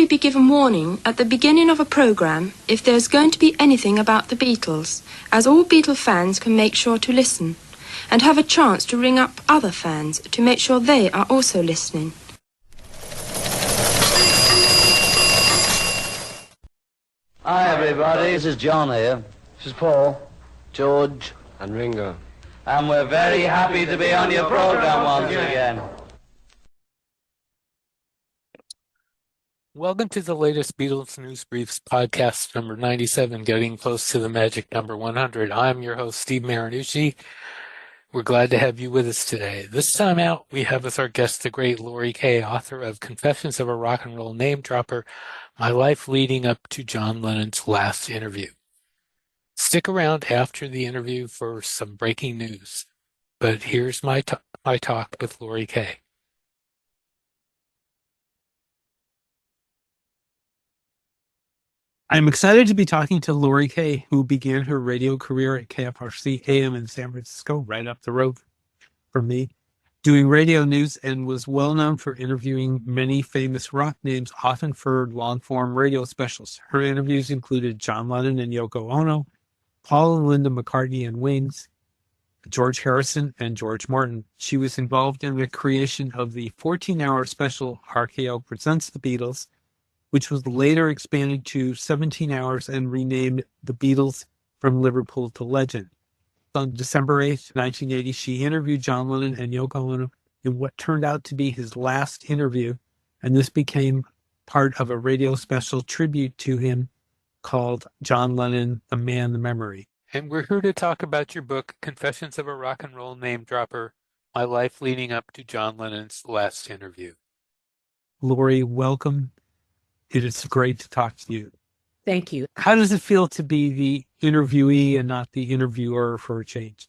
usually be given warning at the beginning of a programme if there's going to be anything about the Beatles, as all Beatle fans can make sure to listen, and have a chance to ring up other fans to make sure they are also listening. Hi everybody, this is John here. This is Paul, George and Ringo. And we're very happy to be on your program once again. Welcome to the latest Beatles News Briefs podcast number 97, getting close to the magic number 100. I'm your host, Steve Marinucci. We're glad to have you with us today. This time out, we have as our guest the great Laurie Kaye, author of Confessions of a Rock and Roll Name Dropper, My Life Leading Up to John Lennon's Last Interview. Stick around after the interview for some breaking news. But here's my talk with Laurie Kaye. I'm excited to be talking to Laurie Kaye, who began her radio career at KFRC AM in San Francisco, right up the road from me, doing radio news, and was well known for interviewing many famous rock names, often for long-form radio specials. Her interviews included John Lennon and Yoko Ono, Paul and Linda McCartney and Wings, George Harrison, and George Martin. She was involved in the creation of the 14-hour special RKO Presents the Beatles, which was later expanded to 17 hours and renamed The Beatles from Liverpool to Legend. On December 8th, 1980, she interviewed John Lennon and Yoko Ono in what turned out to be his last interview, and this became part of a radio special tribute to him called John Lennon, The Man, the Memory. And we're here to talk about your book, Confessions of a Rock and Roll Name Dropper, My Life Leading Up to John Lennon's Last Interview. Laurie, welcome. It is great to talk to you. Thank you. How does it feel to be the interviewee and not the interviewer for a change?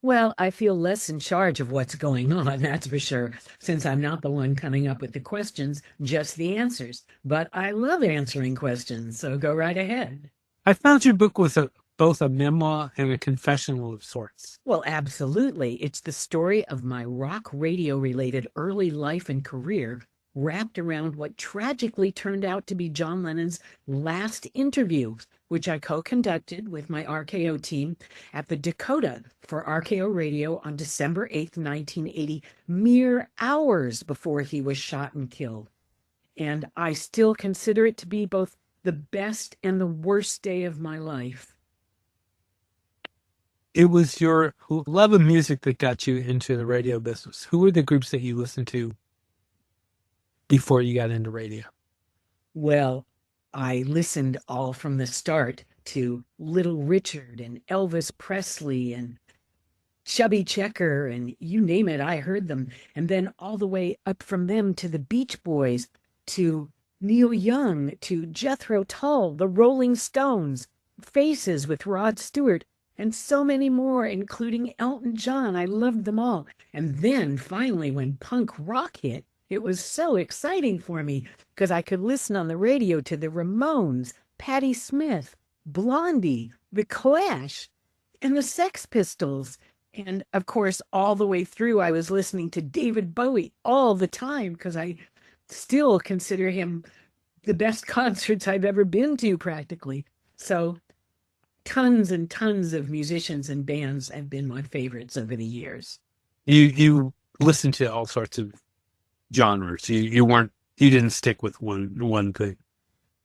Well, I feel less in charge of what's going on, that's for sure, since I'm not the one coming up with the questions, just the answers. But I love answering questions, so go right ahead. I found your book was both a memoir and a confessional of sorts. Well, absolutely. It's the story of my rock radio-related early life and career, wrapped around what tragically turned out to be John Lennon's last interview, which I co-conducted with my RKO team at the Dakota for RKO Radio on December 8th, 1980, mere hours before he was shot and killed. And I still consider it to be both the best and the worst day of my life. It was your love of music that got you into the radio business. Who were the groups that you listened to before you got into radio? Well, I listened all from the start to Little Richard and Elvis Presley and Chubby Checker and you name it, I heard them. And then all the way up from them to the Beach Boys, to Neil Young, to Jethro Tull, the Rolling Stones, Faces with Rod Stewart, and so many more, including Elton John. I loved them all. And then finally, when punk rock hit, it was so exciting for me because I could listen on the radio to the Ramones, Patti Smith, Blondie, The Clash, and the Sex Pistols. And of course, all the way through, I was listening to David Bowie all the time because I still consider him the best concerts I've ever been to practically. So tons and tons of musicians and bands have been my favorites over the years. You listened to all sorts of genres. You didn't stick with one thing.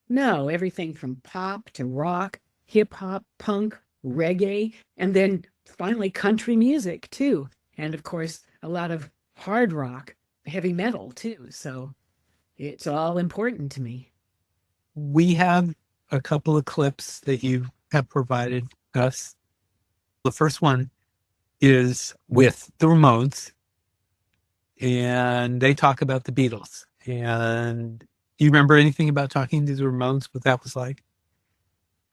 No, everything from pop to rock, hip hop, punk, reggae, and then finally country music too. And of course, a lot of hard rock, heavy metal too. So it's all important to me. We have a couple of clips that you have provided us. The first one is with the Ramones, and they talk about the Beatles. And you remember anything about talking to the Ramones, what that was like?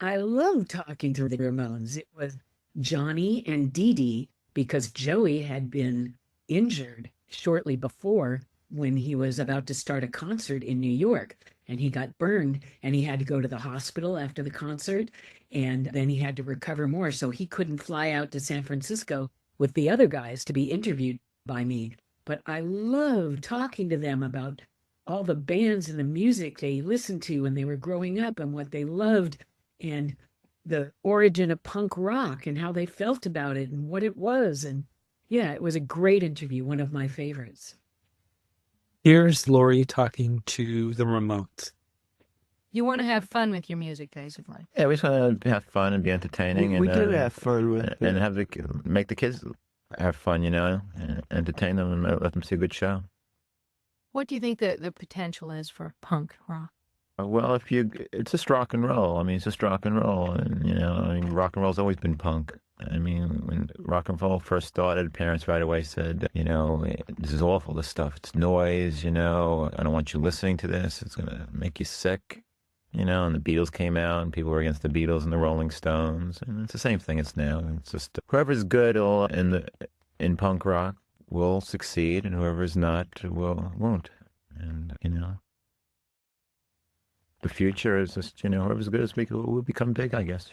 I love talking to the Ramones. It was Johnny and Dee Dee, because Joey had been injured shortly before when he was about to start a concert in New York. And he got burned and he had to go to the hospital after the concert. And then he had to recover more. So he couldn't fly out to San Francisco with the other guys to be interviewed by me. But I love talking to them about all the bands and the music they listened to when they were growing up and what they loved and the origin of punk rock and how they felt about it and what it was. And yeah, it was a great interview, one of my favorites. Here's Laurie talking to the Ramones. You want to have fun with your music, basically. Yeah, we just want to have fun and be entertaining. We do have fun with it. And make the kids have fun, and entertain them and let them see a good show. What do you think the potential is for punk rock? Well, it's just rock and roll. I mean, it's just rock and roll. And, rock and roll's always been punk. I mean, when rock and roll first started, parents right away said, this is awful, this stuff. It's noise, I don't want you listening to this. It's going to make you sick. And the Beatles came out, and people were against the Beatles and the Rolling Stones, and it's the same thing. It's now. It's just whoever's good in punk rock will succeed, and whoever's not won't. And the future is just whoever's good will become big, I guess.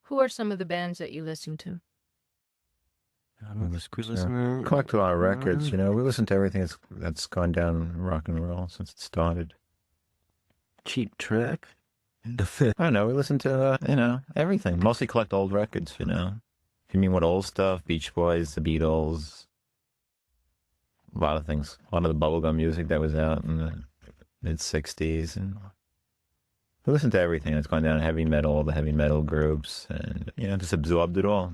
Who are some of the bands that you listen to? Collect a lot of records. We listen to everything that's gone down in rock and roll since it started. Cheap Trick, The Fifth. I don't know. We listen to, everything. Mostly collect old records, If you mean what old stuff, Beach Boys, the Beatles, a lot of things. A lot of the bubblegum music that was out in the mid-'60s. And we listen to everything that's gone down, heavy metal, all the heavy metal groups, and, just absorbed it all,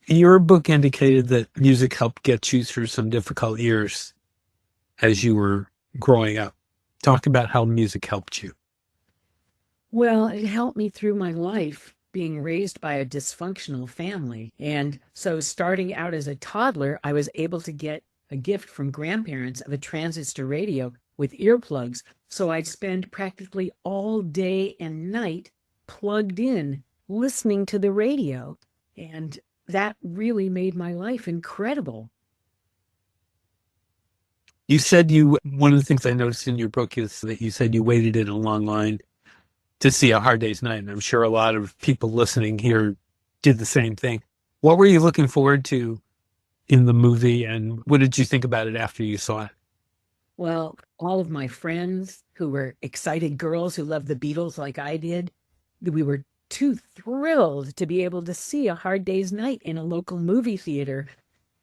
Your book indicated that music helped get you through some difficult years as you were growing up. Talk about how music helped you. Well, it helped me through my life being raised by a dysfunctional family. And so starting out as a toddler, I was able to get a gift from grandparents of a transistor radio with earplugs. So I'd spend practically all day and night plugged in, listening to the radio. And that really made my life incredible. You said one of the things I noticed in your book is that you said you waited in a long line to see A Hard Day's Night. And I'm sure a lot of people listening here did the same thing. What were you looking forward to in the movie, and what did you think about it after you saw it? Well, all of my friends who were excited girls who loved the Beatles like I did, we were too thrilled to be able to see A Hard Day's Night in a local movie theater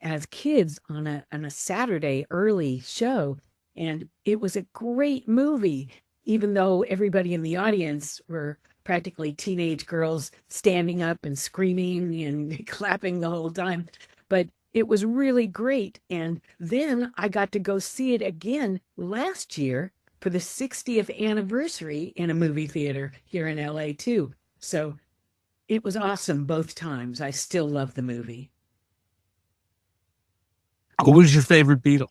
as kids on a Saturday early show. And it was a great movie, even though everybody in the audience were practically teenage girls standing up and screaming and clapping the whole time. But it was really great. And then I got to go see it again last year for the 60th anniversary in a movie theater here in LA too. So it was awesome both times. I still love the movie. What was your favorite Beatle?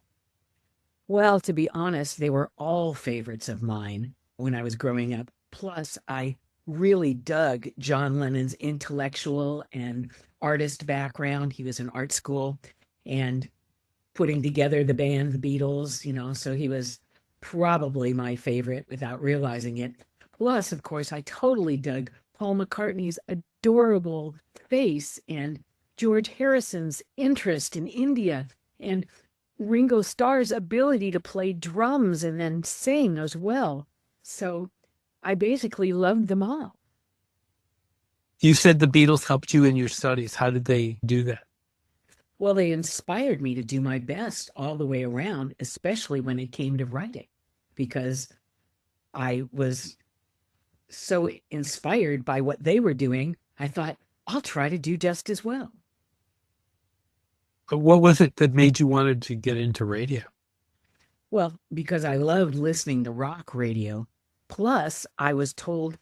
Well, to be honest, they were all favorites of mine when I was growing up. Plus, I really dug John Lennon's intellectual and artist background. He was in art school and putting together the band, the Beatles, so he was probably my favorite without realizing it. Plus, of course, I totally dug Paul McCartney's adorable face and George Harrison's interest in India and Ringo Starr's ability to play drums and then sing as well. So I basically loved them all. You said the Beatles helped you in your studies. How did they do that? Well, they inspired me to do my best all the way around, especially when it came to writing, because I was so inspired by what they were doing. I thought, I'll try to do just as well. But what was it that made you wanted to get into radio? Well, because I loved listening to rock radio. Plus, I was told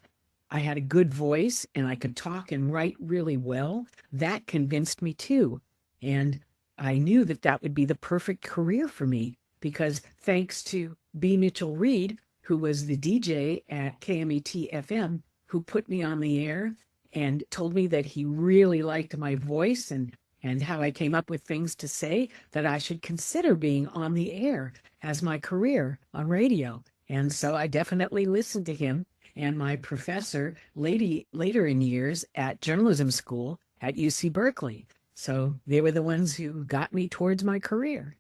I had a good voice and I could talk and write really well. That convinced me too. And I knew that that would be the perfect career for me because thanks to B. Mitchell Reed, who was the DJ at KMET FM, who put me on the air and told me that he really liked my voice and how I came up with things to say, that I should consider being on the air as my career on radio. And so I definitely listened to him and my professor later in years at journalism school at UC Berkeley. So they were the ones who got me towards my career.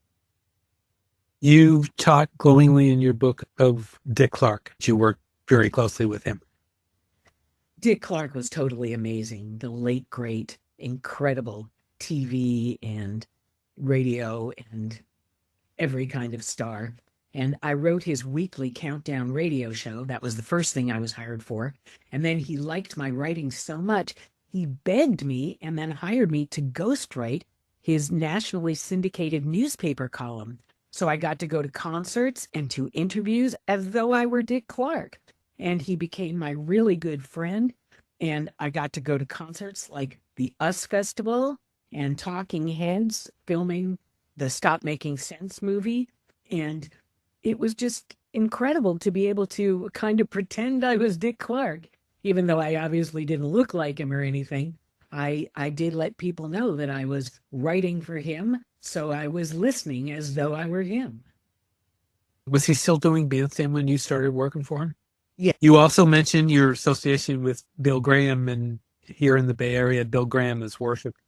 You talk glowingly in your book of Dick Clark. You worked very closely with him. Dick Clark was totally amazing. The late, great, incredible TV and radio and every kind of star. And I wrote his weekly countdown radio show. That was the first thing I was hired for. And then he liked my writing so much, he begged me and then hired me to ghostwrite his nationally syndicated newspaper column. So I got to go to concerts and to interviews as though I were Dick Clark. And he became my really good friend. And I got to go to concerts like the US Festival and Talking Heads filming the Stop Making Sense movie. And it was just incredible to be able to kind of pretend I was Dick Clark, even though I obviously didn't look like him or anything. I did let people know that I was writing for him, so I was listening as though I were him. Was he still doing Bandstand when you started working for him? Yeah. You also mentioned your association with Bill Graham, and here in the Bay Area, Bill Graham is worshipped.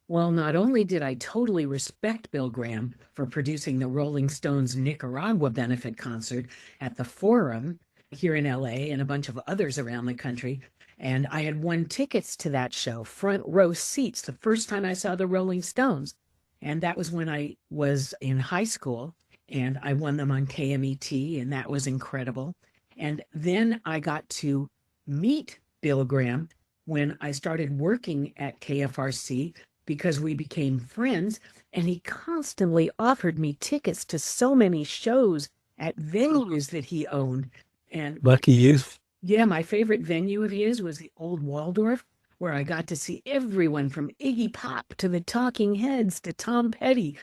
Well, not only did I totally respect Bill Graham for producing the Rolling Stones Nicaragua benefit concert at the Forum here in LA and a bunch of others around the country, and I had won tickets to that show, front row seats, the first time I saw the Rolling Stones. And that was when I was in high school, and I won them on KMET, and that was incredible. And then I got to meet Bill Graham when I started working at KFRC, because we became friends, and he constantly offered me tickets to so many shows at venues that he owned. And Lucky you. yeah, my favorite venue of his was the Old Waldorf, where I got to see everyone from Iggy Pop to the Talking Heads to Tom Petty.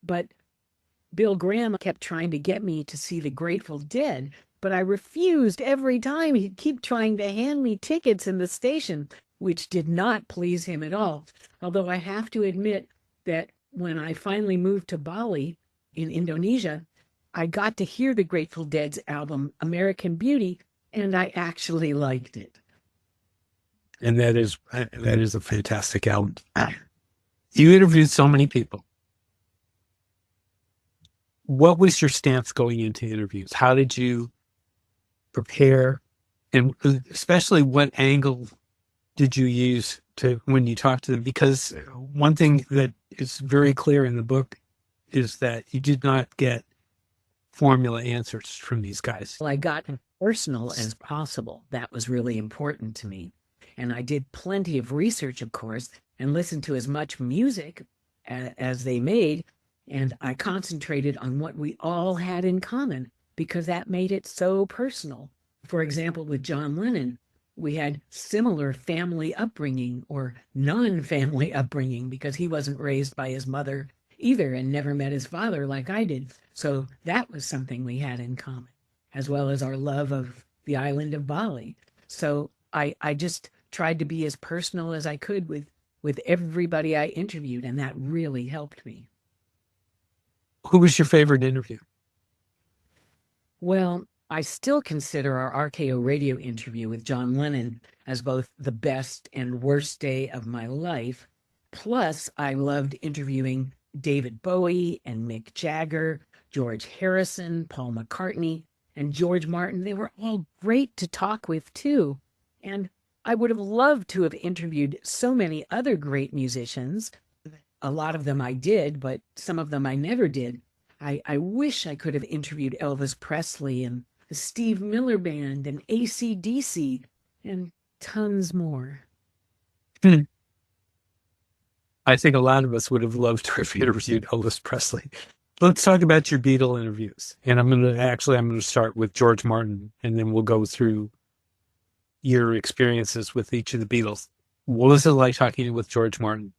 But Bill Graham kept trying to get me to see the Grateful Dead, but I refused every time. He'd keep trying to hand me tickets in the station, which did not please him at all. Although I have to admit that when I finally moved to Bali in Indonesia, I got to hear the Grateful Dead's album, American Beauty, and I actually liked it. And that is a fantastic album. You interviewed so many people. What was your stance going into interviews? How did you prepare? And especially what angle did you use to when you talked to them? Because one thing that is very clear in the book is that you did not get formula answers from these guys. Well, I got as personal as possible. That was really important to me. And I did plenty of research, of course, and listened to as much music as they made. And I concentrated on what we all had in common, because that made it so personal. For example, with John Lennon, we had similar family upbringing or non-family upbringing, because he wasn't raised by his mother either and never met his father like I did. So that was something we had in common, as well as our love of the island of Bali. So I just tried to be as personal as I could with everybody I interviewed, and that really helped me. Who was your favorite interview? Well, I still consider our RKO radio interview with John Lennon as both the best and worst day of my life. Plus, I loved interviewing David Bowie and Mick Jagger, George Harrison, Paul McCartney, and George Martin. They were all great to talk with, too. And I would have loved to have interviewed so many other great musicians. A lot of them I did, but some of them I never did. I wish I could have interviewed Elvis Presley and the Steve Miller Band and AC/DC and tons more. I think a lot of us would have loved to have interviewed Elvis Presley. Let's talk about your Beatle interviews. And I'm going to start with George Martin, and then we'll go through your experiences with each of the Beatles. What was it like talking with George Martin?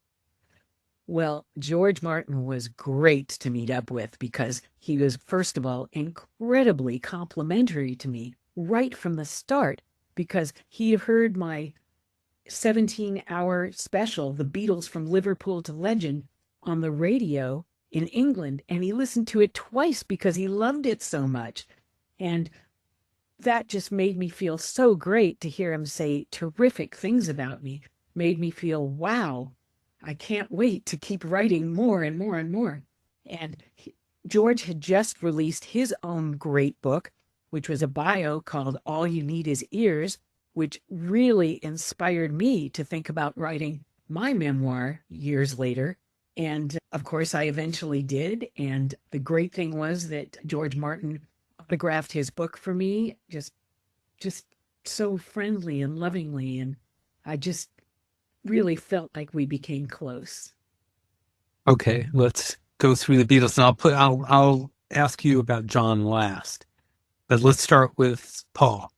Well, George Martin was great to meet up with, because he was, first of all, incredibly complimentary to me right from the start, because he heard my 17-hour special, The Beatles from Liverpool to Legend, on the radio in England, and he listened to it twice because he loved it so much. And that just made me feel so great to hear him say terrific things about me. Made me feel, wow, I can't wait to keep writing more and more and more. And George had just released his own great book, which was a bio called All You Need Is Ears, which really inspired me to think about writing my memoir years later. And of course, I eventually did. And the great thing was that George Martin autographed his book for me, just so friendly and lovingly. And I just really felt like we became close. Okay, let's go through the Beatles, and I'll ask you about John last. But let's start with Paul.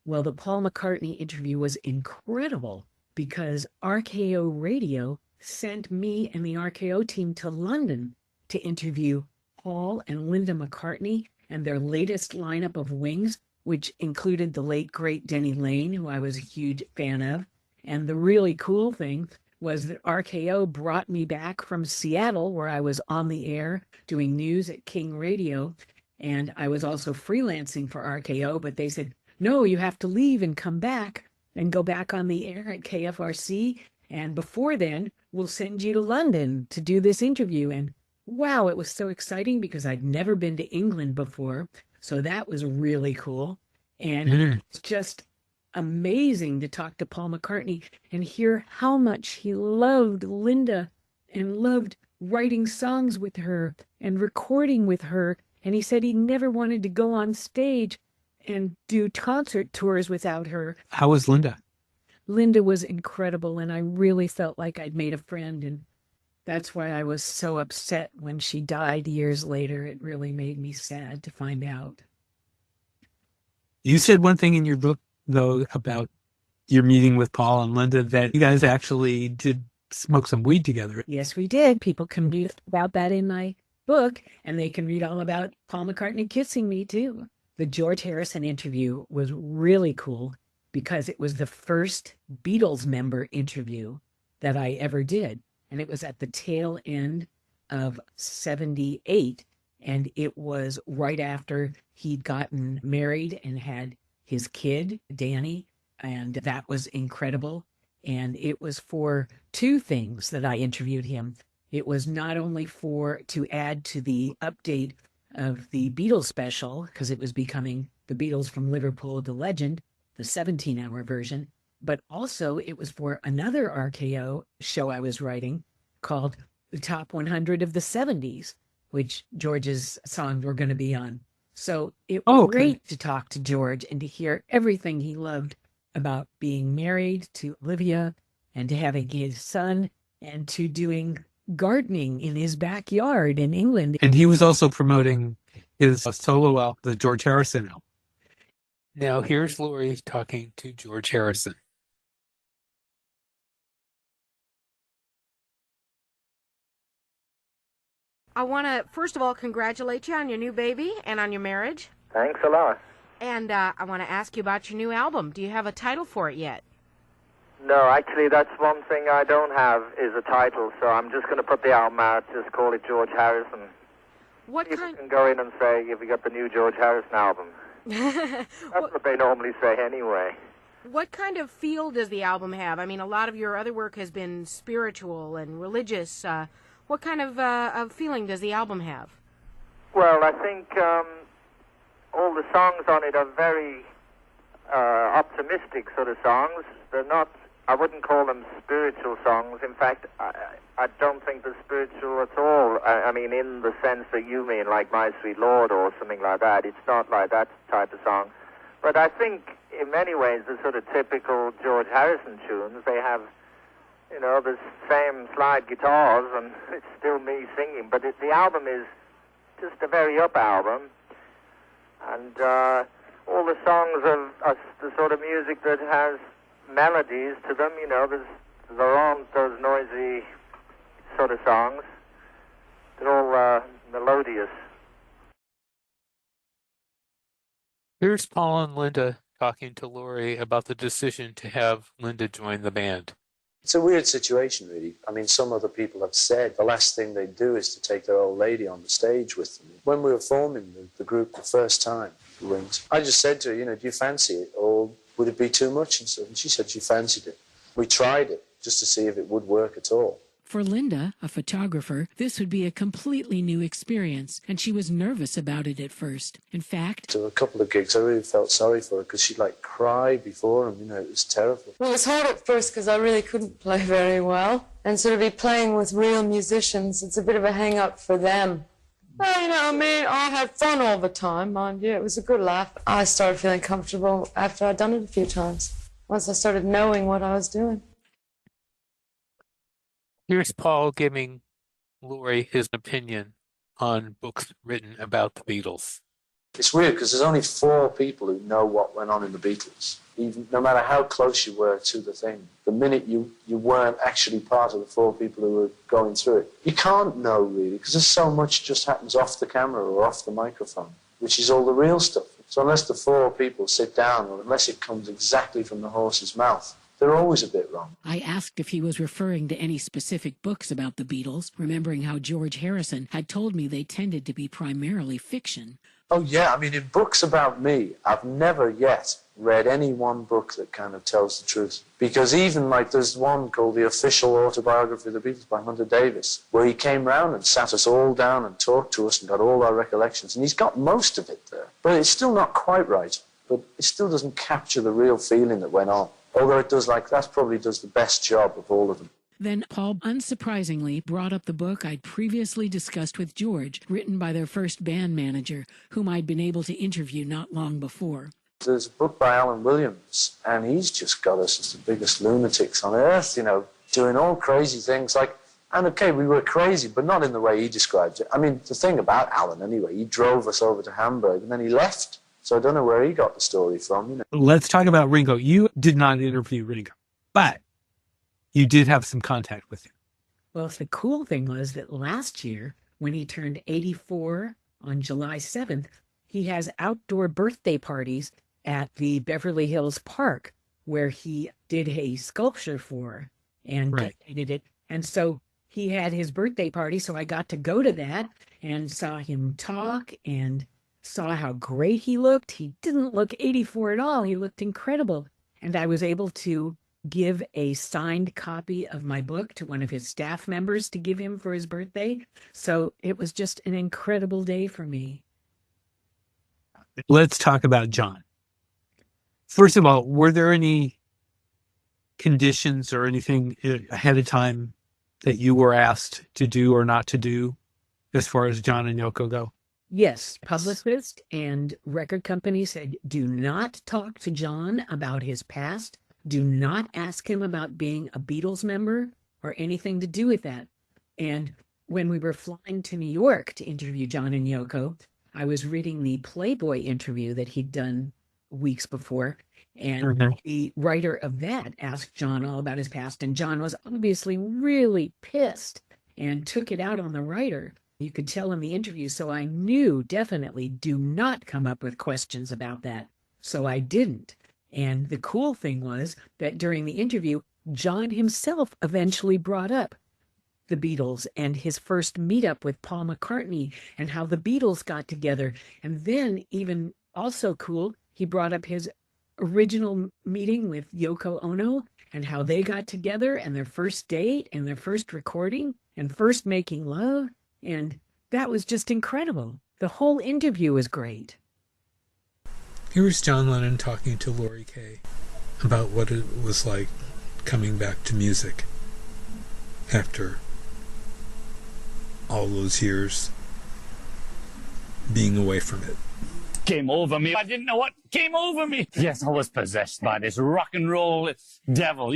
Well, the Paul McCartney interview was incredible because RKO Radio sent me and the RKO team to London to interview Paul and Linda McCartney and their latest lineup of Wings, which included the late, great Denny Lane, who I was a huge fan of. And the really cool thing was that RKO brought me back from Seattle, where I was on the air doing news at King Radio. And I was also freelancing for RKO, but they said, no, you have to leave and come back and go back on the air at KFRC. And before then, we'll send you to London to do this interview. And wow, it was so exciting because I'd never been to England before. So that was really cool. And it's just amazing to talk to Paul McCartney and hear how much he loved Linda and loved writing songs with her and recording with her. And he said he never wanted to go on stage and do concert tours without her. How was Linda? Linda was incredible, and I really felt like I'd made a friend, and that's why I was so upset when she died years later. It really made me sad to find out. You said one thing in your book, though, about your meeting with Paul and Linda, that you guys actually did smoke some weed together. Yes, we did. People can read about that in my book, and they can read all about Paul McCartney kissing me, too. The George Harrison interview was really cool because it was the first Beatles member interview that I ever did. And it was at the tail end of 78. And it was right after he'd gotten married and had his kid, Danny. And that was incredible. And it was for two things that I interviewed him. It was not only to add to the update of the Beatles special, because it was becoming the Beatles from Liverpool to Legend, the 17-hour version, but also it was for another RKO show I was writing called The Top 100 of the 70s, which George's songs were going to be on. So it was great to talk to George and to hear everything he loved about being married to Olivia and to having his son and to doing gardening in his backyard in England. And he was also promoting his solo album, the George Harrison album. Now here's Laurie talking to George Harrison. I want to, first of all, congratulate you on your new baby and on your marriage. Thanks a lot. And I want to ask you about your new album. Do you have a title for it yet? No, actually, that's one thing I don't have is a title, so I'm just going to put the album out, just call it George Harrison. People can go in and say, have you got the new George Harrison album? That's what they normally say anyway. What kind of feel does the album have? I mean, a lot of your other work has been spiritual and religious. What kind of feeling does the album have? Well, I think all the songs on it are very optimistic sort of songs. They're not, I wouldn't call them spiritual songs. In fact, I don't think they're spiritual at all. I mean, in the sense that you mean, like My Sweet Lord or something like that. It's not like that type of song. But I think, in many ways, the sort of typical George Harrison tunes, they have, you know, the same slide guitars, and it's still me singing. But the album is just a very up album. And all the songs are the sort of music that has melodies to them, you know. There aren't those noisy sort of songs. They're all melodious. Here's Paul and Linda talking to Laurie about the decision to have Linda join the band. It's a weird situation, really. I mean, some other people have said the last thing they do is to take their old lady on the stage with them. When we were forming the group the first time, the Wings, I just said to her, you know, do you fancy it, or would it be too much? And she said she fancied it. We tried it just to see if it would work at all. For Linda, a photographer, this would be a completely new experience, and she was nervous about it at first. In fact, to a couple of gigs, I really felt sorry for her because she'd like cry before them. It was terrible. Well, it was hard at first because I really couldn't play very well, and so to be playing with real musicians, it's a bit of a hang-up for them. Well, I had fun all the time, mind you. It was a good laugh. I started feeling comfortable after I'd done it a few times, once I started knowing what I was doing. Here's Paul giving Laurie his opinion on books written about the Beatles. It's weird because there's only 4 people who know what went on in the Beatles. Even no matter how close you were to the thing, the minute you weren't actually part of the 4 people who were going through it, you can't know really because there's so much just happens off the camera or off the microphone, which is all the real stuff. So unless the 4 people sit down or unless it comes exactly from the horse's mouth, they're always a bit wrong. I asked if he was referring to any specific books about the Beatles, remembering how George Harrison had told me they tended to be primarily fiction. Oh, yeah. In books about me, I've never yet read any one book that kind of tells the truth. Because even, there's one called The Official Autobiography of the Beatles by Hunter Davis, where he came round and sat us all down and talked to us and got all our recollections. And he's got most of it there. But it's still not quite right. But it still doesn't capture the real feeling that went on. Although it does, that probably does the best job of all of them. Then Paul, unsurprisingly, brought up the book I'd previously discussed with George, written by their first band manager, whom I'd been able to interview not long before. There's a book by Alan Williams, and he's just got us as the biggest lunatics on earth, doing all crazy things. And okay, we were crazy, but not in the way he described it. The thing about Alan, anyway, he drove us over to Hamburg, and then he left. So I don't know where he got the story from. Let's talk about Ringo. You did not interview Ringo, but you did have some contact with him. Well, the cool thing was that last year, when he turned 84 on July 7th, he has outdoor birthday parties at the Beverly Hills Park, where he did a sculpture for and donated it. And so he had his birthday party, so I got to go to that and saw him talk and saw how great he looked. He didn't look 84 at all. He looked incredible. And I was able to give a signed copy of my book to one of his staff members to give him for his birthday. So it was just an incredible day for me. Let's talk about John. First of all, were there any conditions or anything ahead of time that you were asked to do or not to do as far as John and Yoko go? Yes, publicist and record company said, do not talk to John about his past. Do not ask him about being a Beatles member or anything to do with that. And when we were flying to New York to interview John and Yoko, I was reading the Playboy interview that he'd done weeks before. And the writer of that asked John all about his past. And John was obviously really pissed and took it out on the writer. You could tell in the interview, so I knew definitely do not come up with questions about that. So I didn't. And the cool thing was that during the interview, John himself eventually brought up the Beatles and his first meetup with Paul McCartney and how the Beatles got together. And then even also cool, he brought up his original meeting with Yoko Ono and how they got together and their first date and their first recording and first making love. And that was just incredible. The whole interview was great. Here was John Lennon talking to Laurie Kaye about what it was like coming back to music after all those years being away from it. Came over me. I didn't know what came over me. Yes, I was possessed by this rock and roll devil,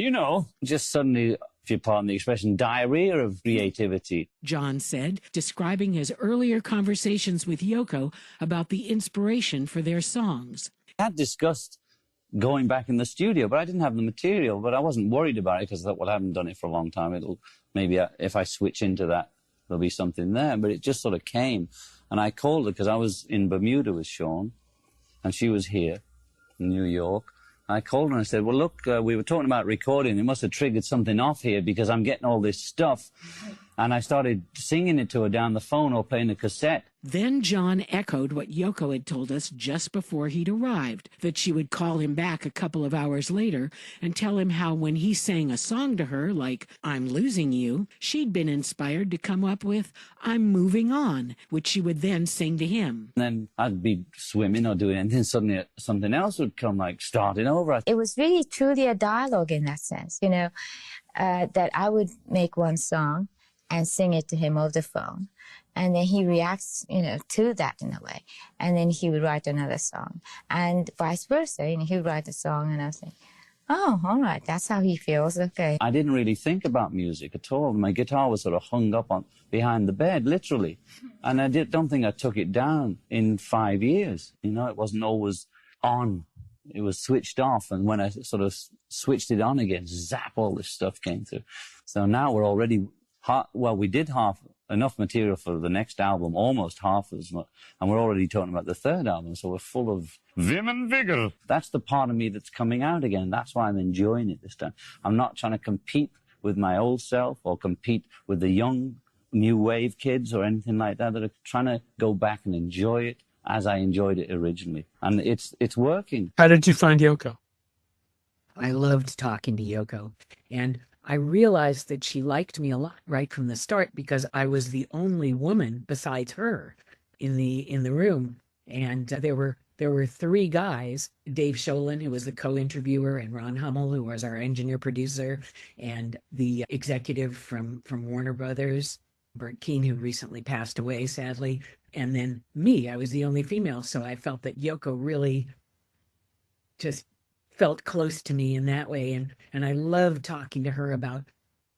Just suddenly, if you pardon the expression, diarrhea of creativity. John said, describing his earlier conversations with Yoko about the inspiration for their songs. I had discussed going back in the studio, but I didn't have the material, but I wasn't worried about it because I thought, well, I haven't done it for a long time. Maybe if I switch into that, there'll be something there. But it just sort of came. And I called her because I was in Bermuda with Sean, and she was here in New York. I called her and I said, well, look, we were talking about recording. It must have triggered something off here because I'm getting all this stuff. And I started singing it to her down the phone or playing a cassette. Then John echoed what Yoko had told us just before he'd arrived, that she would call him back a couple of hours later and tell him how when he sang a song to her, like I'm Losing You, she'd been inspired to come up with I'm Moving On, which she would then sing to him. And then I'd be swimming or doing anything, suddenly something else would come, like starting over. It was really truly a dialogue in that sense, you know, that I would make one song and sing it to him over the phone. And then he reacts, you know, to that in a way. And then he would write another song. And vice versa, you know, he would write a song and I was saying, oh, all right, that's how he feels, okay. I didn't really think about music at all. My guitar was sort of hung up on behind the bed, literally. And I don't think I took it down in 5 years. You know, it wasn't always on. It was switched off. And when I sort of switched it on again, zap, all this stuff came through. So now we're already, we did enough material for the next album, almost half as much, and we're already talking about the third album, so we're full of vim and vigor. That's the part of me that's coming out again. That's why I'm enjoying it this time. I'm not trying to compete with my old self or compete with the young, new wave kids or anything like that are trying to go back and enjoy it as I enjoyed it originally. And it's working. How did you find Yoko? I loved talking to Yoko, and I realized that she liked me a lot right from the start because I was the only woman besides her in the room. And there were three guys, Dave Sholin, who was the co-interviewer, and Ron Hummel, who was our engineer producer, and the executive from Warner Brothers, Bert Keane, who recently passed away, sadly. And then me, I was the only female. So I felt that Yoko really just felt close to me in that way. And I loved talking to her about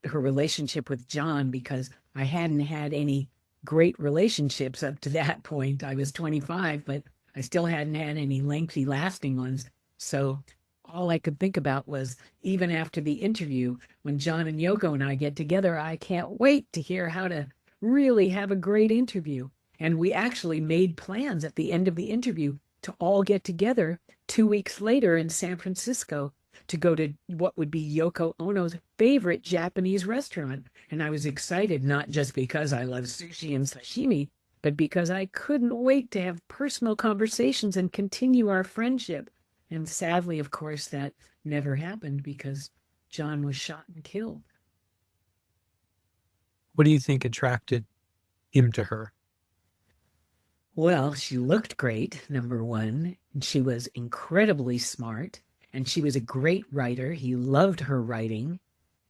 her relationship with John because I hadn't had any great relationships up to that point. I was 25, but I still hadn't had any lengthy, lasting ones. So all I could think about was, even after the interview, when John and Yoko and I get together, I can't wait to hear how to really have a great interview. And we actually made plans at the end of the interview to all get together 2 weeks later in San Francisco to go to what would be Yoko Ono's favorite Japanese restaurant. And I was excited, not just because I love sushi and sashimi, but because I couldn't wait to have personal conversations and continue our friendship. And sadly, of course, that never happened because John was shot and killed. What do you think attracted him to her? Well, she looked great, number one. And she was incredibly smart. And she was a great writer. He loved her writing.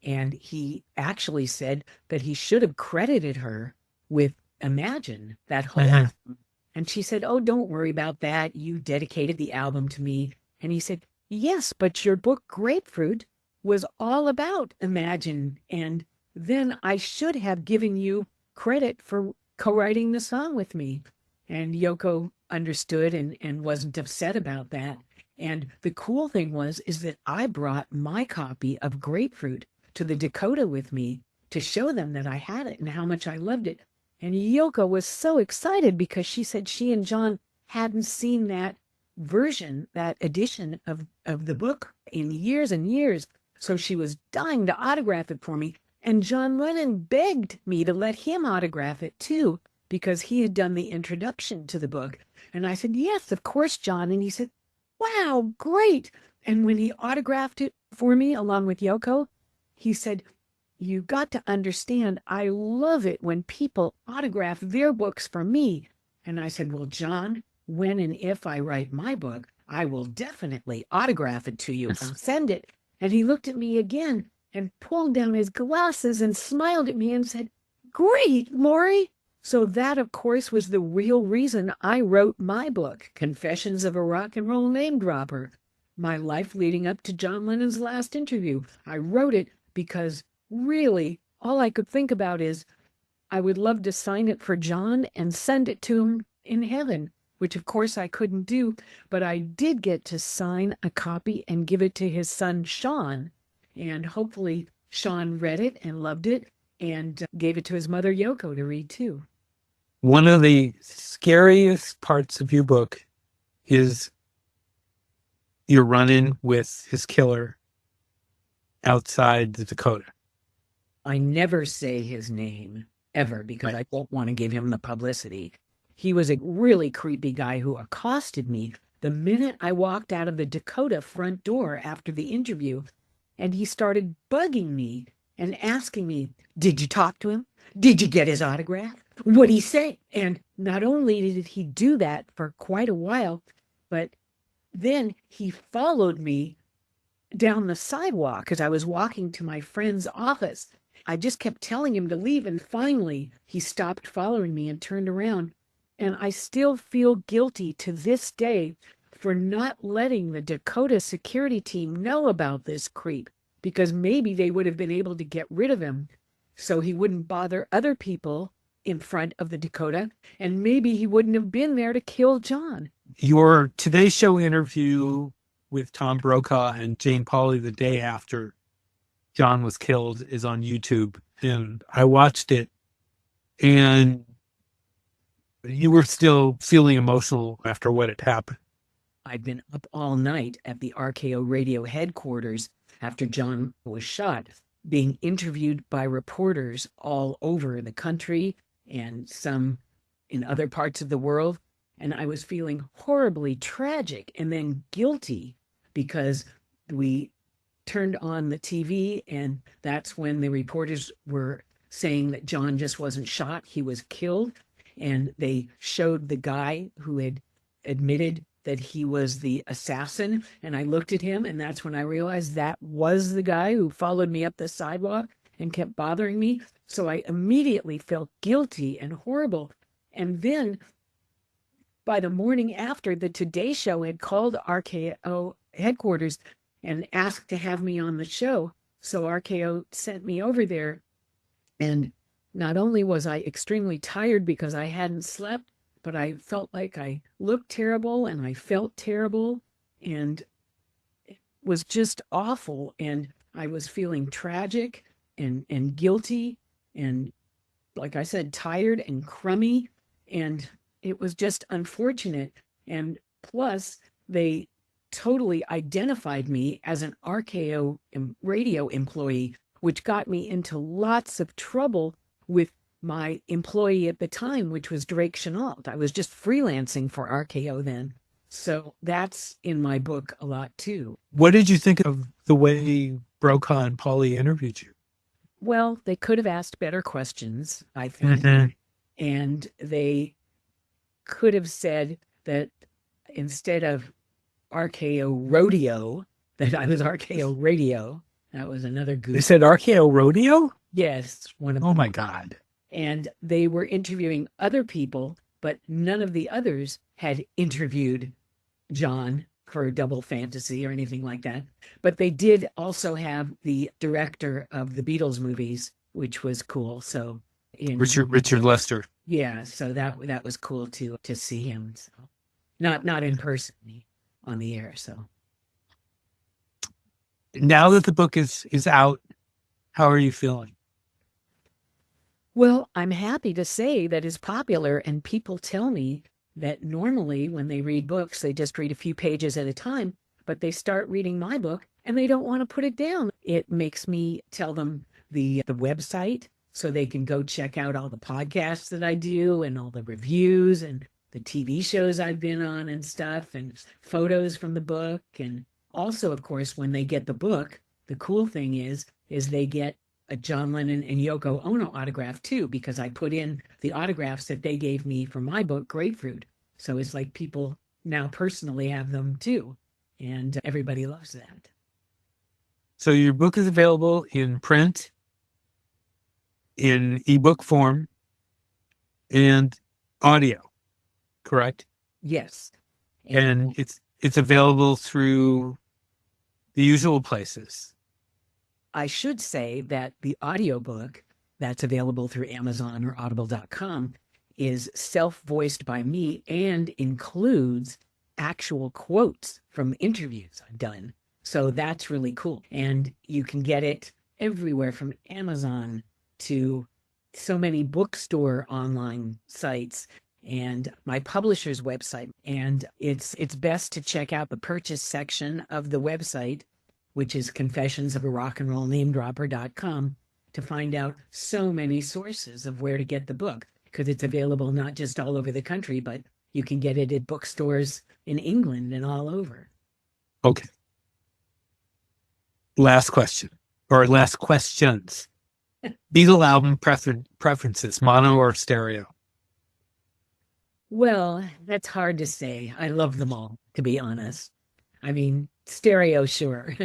And he actually said that he should have credited her with Imagine, that whole album. And she said, oh, don't worry about that. You dedicated the album to me. And he said, yes, but your book Grapefruit was all about Imagine. And then I should have given you credit for co-writing the song with me. And Yoko understood and wasn't upset about that. And the cool thing is that I brought my copy of Grapefruit to the Dakota with me to show them that I had it and how much I loved it. And Yoko was so excited because she said she and John hadn't seen that version, that edition of the book in years and years. So she was dying to autograph it for me. And John Lennon begged me to let him autograph it too, because he had done the introduction to the book. And I said, yes, of course, John. And he said, wow, great. And when he autographed it for me along with Yoko, he said, you got to understand, I love it when people autograph their books for me. And I said, well, John, when and if I write my book, I will definitely autograph it to you and send it. And he looked at me again and pulled down his glasses and smiled at me and said, great, Laurie. So that, of course, was the real reason I wrote my book, Confessions of a Rock and Roll Name Dropper, my life leading up to John Lennon's last interview. I wrote it because really all I could think about is I would love to sign it for John and send it to him in heaven, which of course I couldn't do, but I did get to sign a copy and give it to his son, Sean, and hopefully Sean read it and loved it and gave it to his mother, Yoko, to read too. One of the scariest parts of your book is your run-in with his killer outside the Dakota. I never say his name, ever, because I don't want to give him the publicity. he was a really creepy guy who accosted me the minute I walked out of the Dakota front door after the interview. And he started bugging me and asking me, did you talk to him? Did you get his autograph? What'd he say? And not only did he do that for quite a while, but then he followed me down the sidewalk as I was walking to my friend's office. I just kept telling him to leave, and finally he stopped following me and turned around. And I still feel guilty to this day for not letting the Dakota security team know about this creep, because maybe they would have been able to get rid of him so he wouldn't bother other people in front of the Dakota, and maybe he wouldn't have been there to kill John. Your Today Show interview with Tom Brokaw and Jane Pauley the day after John was killed is on YouTube, and I watched it, and you were still feeling emotional after what had happened. I'd been up all night at the RKO Radio headquarters after John was shot, being interviewed by reporters all over the country and some in other parts of the world. And I was feeling horribly tragic and then guilty, because we turned on the TV and that's when the reporters were saying that John just wasn't shot, he was killed. And they showed the guy who had admitted that he was the assassin. And I looked at him, and that's when I realized that was the guy who followed me up the sidewalk and kept bothering me. So I immediately felt guilty and horrible. And then by the morning after, the Today Show had called RKO headquarters and asked to have me on the show. So RKO sent me over there. And not only was I extremely tired because I hadn't slept, but I felt like I looked terrible and I felt terrible, and it was just awful. And I was feeling tragic and guilty and, like I said, tired and crummy. And it was just unfortunate. And plus, they totally identified me as an RKO radio employee, which got me into lots of trouble with my employee at the time, which was Drake Chenault. I was just freelancing for RKO then. So that's in my book a lot too. What did you think of the way Brokaw and Pauley interviewed you? Well, they could have asked better questions, I think. And they could have said that instead of RKO Rodeo, that I was RKO Radio. That was another goof. They said RKO Rodeo? Yes. One of Oh my God. And they were interviewing other people, but none of the others had interviewed John for Double Fantasy or anything like that. But they did also have the director of the Beatles movies, which was cool. So Richard Lester. Yeah, so that was cool to see him. So not in person, on the air. So now that the book is out, how are you feeling? Well, I'm happy to say that it's popular, and people tell me that normally when they read books, they just read a few pages at a time, but they start reading my book and they don't want to put it down. It makes me tell them the website so they can go check out all the podcasts that I do and all the reviews and the TV shows I've been on and stuff, and photos from the book. And also, of course, when they get the book, the cool thing is they get a John Lennon and Yoko Ono autograph too, because I put in the autographs that they gave me for my book, Grapefruit. So it's like people now personally have them too. And everybody loves that. So your book is available in print, in ebook form, and audio, correct? Yes. And it's available through the usual places. I should say that the audiobook that's available through Amazon or audible.com is self-voiced by me and includes actual quotes from interviews I've done. So that's really cool. And you can get it everywhere from Amazon to so many bookstore online sites and my publisher's website. And it's best to check out the purchase section of the website, which is confessionsofArockandrollnamedropper.com, to find out so many sources of where to get the book. because it's available not just all over the country, but you can get it at bookstores in England and all over. Okay. Last question, or last questions. Beatle album preferences, mono or stereo? Well, that's hard to say. I love them all, to be honest. I mean, stereo, sure,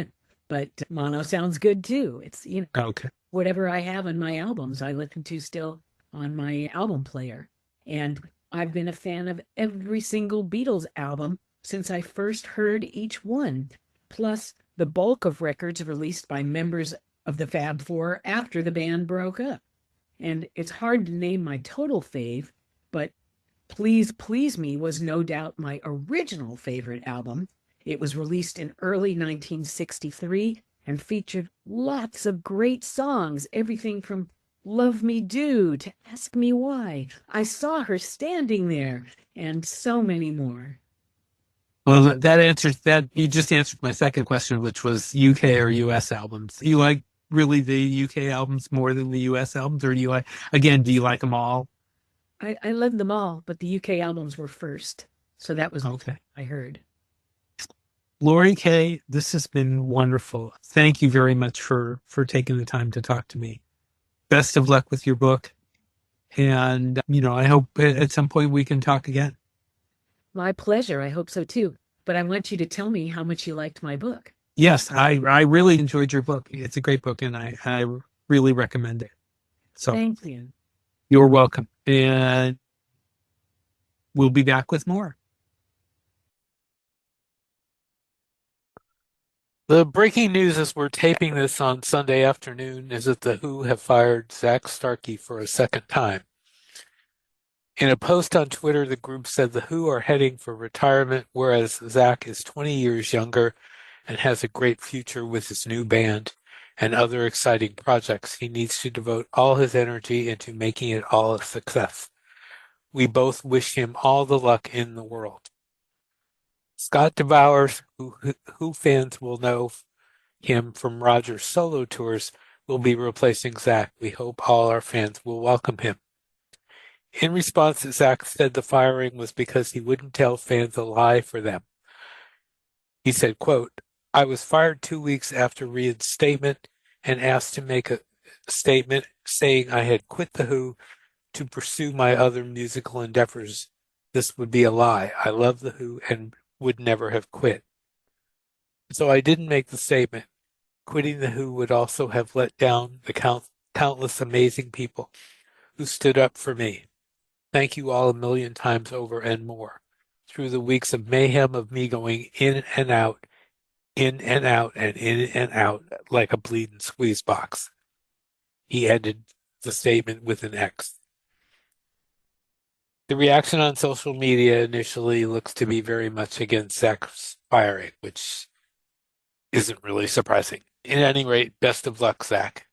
but mono sounds good too. It's, Okay. whatever I have on my albums, I listen to still on my album player. And I've been a fan of every single Beatles album since I first heard each one, plus the bulk of records released by members of the Fab Four after the band broke up. And it's hard to name my total fave, but Please Please Me was no doubt my original favorite album. It was released in early 1963 and featured lots of great songs, everything from Love Me Do to Ask Me Why, I Saw Her Standing There, and so many more. Well, that answers that. You just answered my second question, which was UK or US albums. You like really the UK albums more than the US albums, or do you like them all? I love them all, but the UK albums were first. So that was okay. I heard. Laurie Kaye, this has been wonderful. Thank you very much for taking the time to talk to me. Best of luck with your book. And, I hope at some point we can talk again. My pleasure. I hope so too. But I want you to tell me how much you liked my book. Yes, I really enjoyed your book. It's a great book, and I really recommend it. So thank you. You're welcome. And we'll be back with more. The breaking news as we're taping this on Sunday afternoon is that the Who have fired Zach Starkey for a second time. In a post on Twitter, the group said the Who are heading for retirement, whereas Zach is 20 years younger and has a great future with his new band and other exciting projects. He needs to devote all his energy into making it all a success. We both wish him all the luck in the world. Scott DeBowers, who fans will know him from Roger's solo tours, will be replacing Zach. We hope all our fans will welcome him. In response, Zach said the firing was because he wouldn't tell fans a lie for them. He said, quote, I was fired 2 weeks after reinstatement and asked to make a statement saying I had quit the Who to pursue my other musical endeavors. This would be a lie. I love the Who and would never have quit. So I didn't make the statement. Quitting the Who would also have let down the countless amazing people who stood up for me. Thank you all a million times over and more. Through the weeks of mayhem of me going in and out, and in and out like a bleeding squeeze box. He ended the statement with an X. The reaction on social media initially looks to be very much against Zach's firing, which isn't really surprising. At any rate, best of luck, Zach.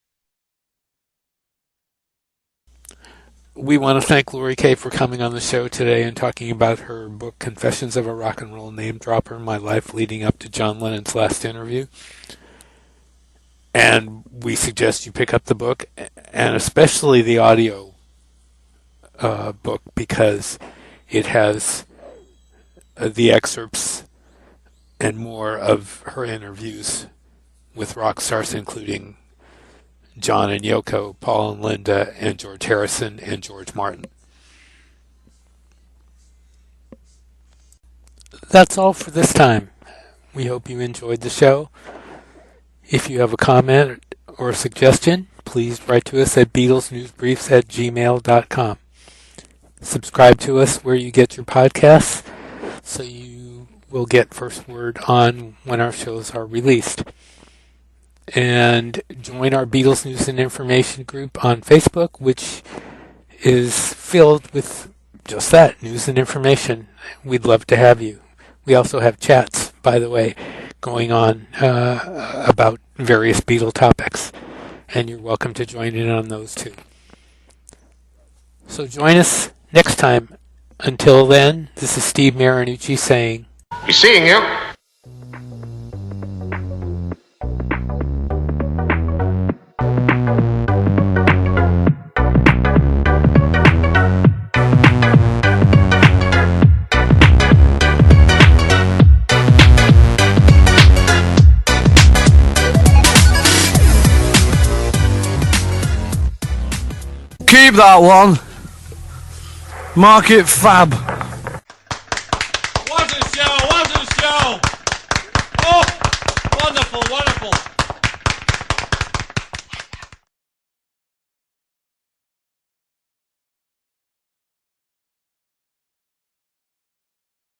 We want to thank Laurie Kaye for coming on the show today and talking about her book, Confessions of a Rock and Roll Name Dropper, My Life Leading Up to John Lennon's Last Interview. And we suggest you pick up the book, and especially the audio book, because it has the excerpts and more of her interviews with rock stars, including John and Yoko, Paul and Linda, and George Harrison and George Martin. That's all for this time. We hope you enjoyed the show. If you have a comment or a suggestion, please write to us at BeatlesNewsBriefs@gmail.com. Subscribe to us where you get your podcasts so you will get first word on when our shows are released. And join our Beatles News and Information group on Facebook, which is filled with just that, news and information. We'd love to have you. We also have chats, by the way, going on about various Beatle topics, and you're welcome to join in on those too. So join us next time. Until then, this is Steve Marinucci saying, "Be seeing you." keep that one. Mark it fab. What a show! What a show! Oh, wonderful, wonderful.